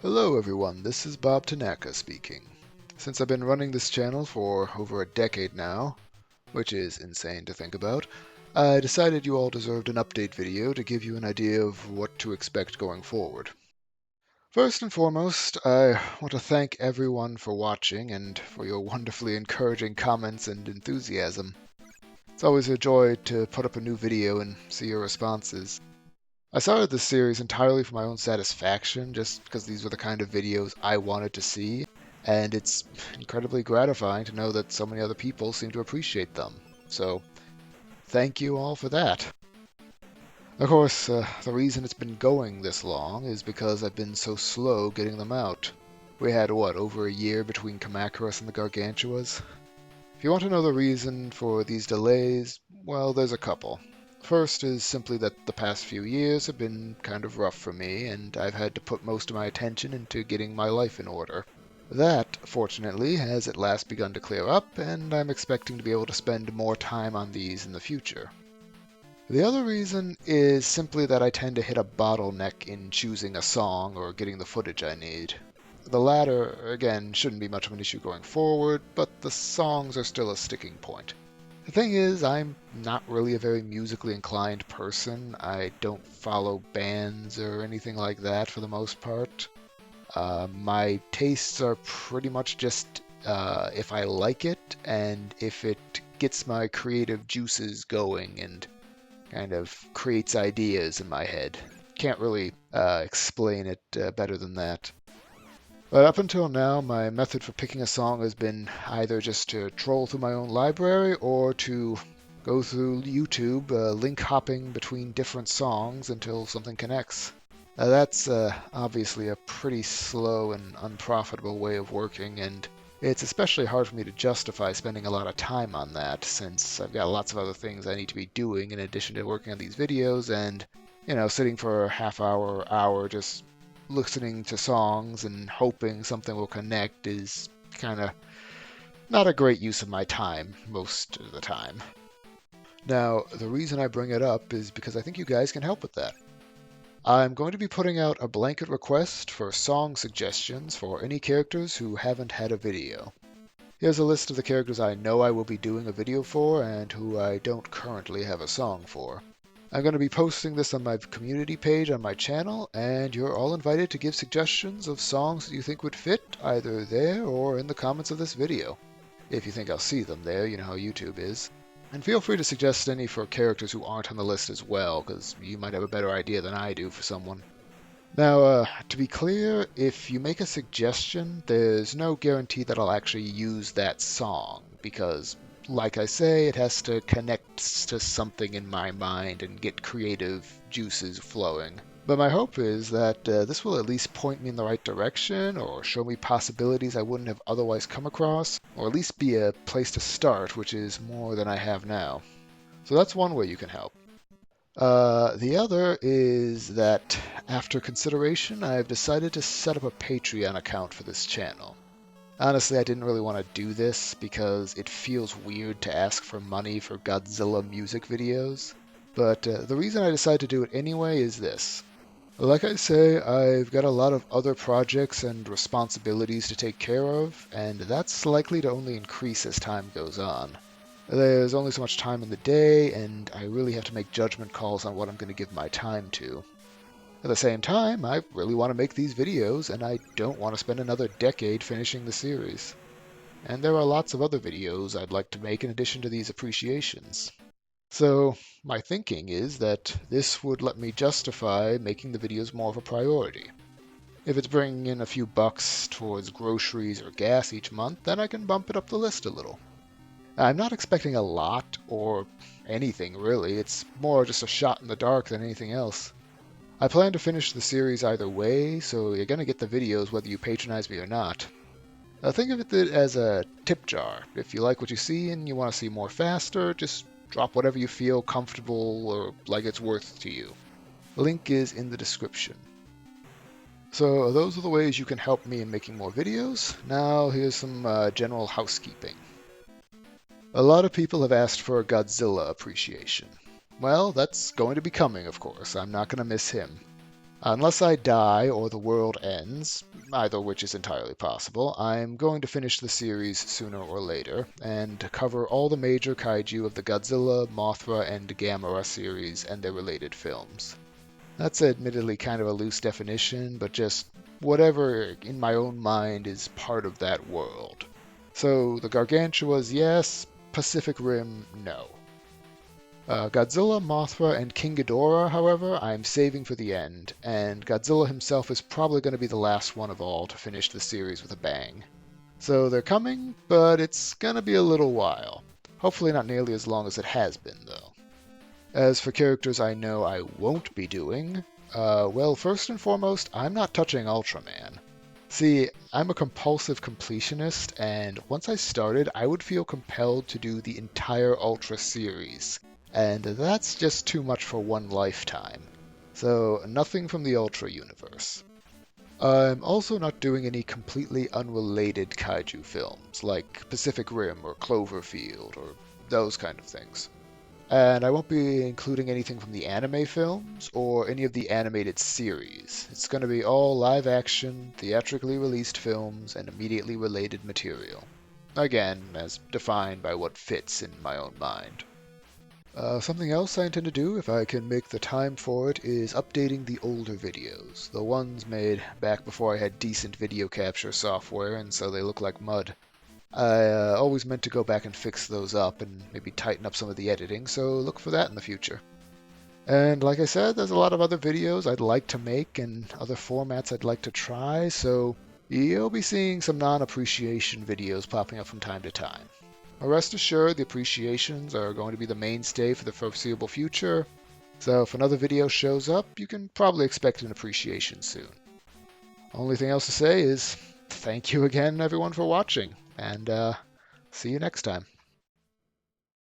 Hello everyone, this is Bob Tanaka speaking. Since I've been running this channel for over a decade now, which is insane to think about, I decided you all deserved an update video to give you an idea of what to expect going forward. First and foremost, I want to thank everyone for watching and for your wonderfully encouraging comments and enthusiasm. It's always a joy to put up a new video and see your responses. I started this series entirely for my own satisfaction, just because these were the kind of videos I wanted to see, and it's incredibly gratifying to know that so many other people seem to appreciate them. So, thank you all for that. Of course, the reason it's been going this long is because I've been so slow getting them out. We had, over a year between Kamacuras and the Gargantuas? If you want to know the reason for these delays, well, there's a couple. First is simply that the past few years have been kind of rough for me, and I've had to put most of my attention into getting my life in order. That, fortunately, has at last begun to clear up, and I'm expecting to be able to spend more time on these in the future. The other reason is simply that I tend to hit a bottleneck in choosing a song or getting the footage I need. The latter, again, shouldn't be much of an issue going forward, but the songs are still a sticking point. The thing is, I'm not really a very musically inclined person. I don't follow bands or anything like that for the most part. My tastes are pretty much just if I like it and if it gets my creative juices going and kind of creates ideas in my head. Can't really explain it better than that. But up until now, my method for picking a song has been either just to troll through my own library or to go through YouTube, link hopping between different songs until something connects. That's obviously a pretty slow and unprofitable way of working, and it's especially hard for me to justify spending a lot of time on that since I've got lots of other things I need to be doing in addition to working on these videos and, sitting for a half hour or hour just listening to songs and hoping something will connect is kind of not a great use of my time most of the time. Now, the reason I bring it up is because I think you guys can help with that. I'm going to be putting out a blanket request for song suggestions for any characters who haven't had a video. Here's a list of the characters I know I will be doing a video for and who I don't currently have a song for. I'm going to be posting this on my community page on my channel, and you're all invited to give suggestions of songs that you think would fit either there or in the comments of this video. If you think I'll see them there, you know how YouTube is. And feel free to suggest any for characters who aren't on the list as well, because you might have a better idea than I do for someone. Now, to be clear, if you make a suggestion, there's no guarantee that I'll actually use that song, because like I say, it has to connect to something in my mind and get creative juices flowing. But my hope is that this will at least point me in the right direction or show me possibilities I wouldn't have otherwise come across, or at least be a place to start, which is more than I have now. So that's one way you can help. The other is that after consideration, I've decided to set up a Patreon account for this channel. Honestly, I didn't really want to do this because it feels weird to ask for money for Godzilla music videos. But the reason I decided to do it anyway is this. Like I say, I've got a lot of other projects and responsibilities to take care of, and that's likely to only increase as time goes on. There's only so much time in the day, and I really have to make judgment calls on what I'm going to give my time to. At the same time, I really want to make these videos, and I don't want to spend another decade finishing the series. And there are lots of other videos I'd like to make in addition to these appreciations. So, my thinking is that this would let me justify making the videos more of a priority. If it's bringing in a few bucks towards groceries or gas each month, then I can bump it up the list a little. I'm not expecting a lot, or anything really, it's more just a shot in the dark than anything else. I plan to finish the series either way, so you're going to get the videos whether you patronize me or not. Think of it as a tip jar. If you like what you see and you want to see more faster, just drop whatever you feel comfortable or like it's worth to you. The link is in the description. So those are the ways you can help me in making more videos. Now here's some general housekeeping. A lot of people have asked for a Godzilla appreciation. Well, that's going to be coming, of course. I'm not going to miss him. Unless I die or the world ends, either which is entirely possible, I'm going to finish the series sooner or later and cover all the major kaiju of the Godzilla, Mothra, and Gamera series and their related films. That's admittedly kind of a loose definition, but just whatever in my own mind is part of that world. So the Gargantuas, yes. Pacific Rim, no. Godzilla, Mothra, and King Ghidorah, however, I'm saving for the end, and Godzilla himself is probably going to be the last one of all to finish the series with a bang. So they're coming, but it's going to be a little while. Hopefully not nearly as long as it has been, though. As for characters I know I won't be doing, well, first and foremost, I'm not touching Ultraman. See, I'm a compulsive completionist, and once I started, I would feel compelled to do the entire Ultra series, and that's just too much for one lifetime. So, nothing from the Ultra universe. I'm also not doing any completely unrelated kaiju films, like Pacific Rim or Cloverfield, or those kind of things. And I won't be including anything from the anime films or any of the animated series. It's going to be all live action, theatrically released films, and immediately related material. Again, as defined by what fits in my own mind. Something else I intend to do, if I can make the time for it, is updating the older videos. The ones made back before I had decent video capture software, and so they look like mud. I always meant to go back and fix those up and maybe tighten up some of the editing, so look for that in the future. And like I said, there's a lot of other videos I'd like to make and other formats I'd like to try, so you'll be seeing some non-appreciation videos popping up from time to time. But rest assured, the appreciations are going to be the mainstay for the foreseeable future, so if another video shows up, you can probably expect an appreciation soon. Only thing else to say is thank you again, everyone, for watching. And see you next time.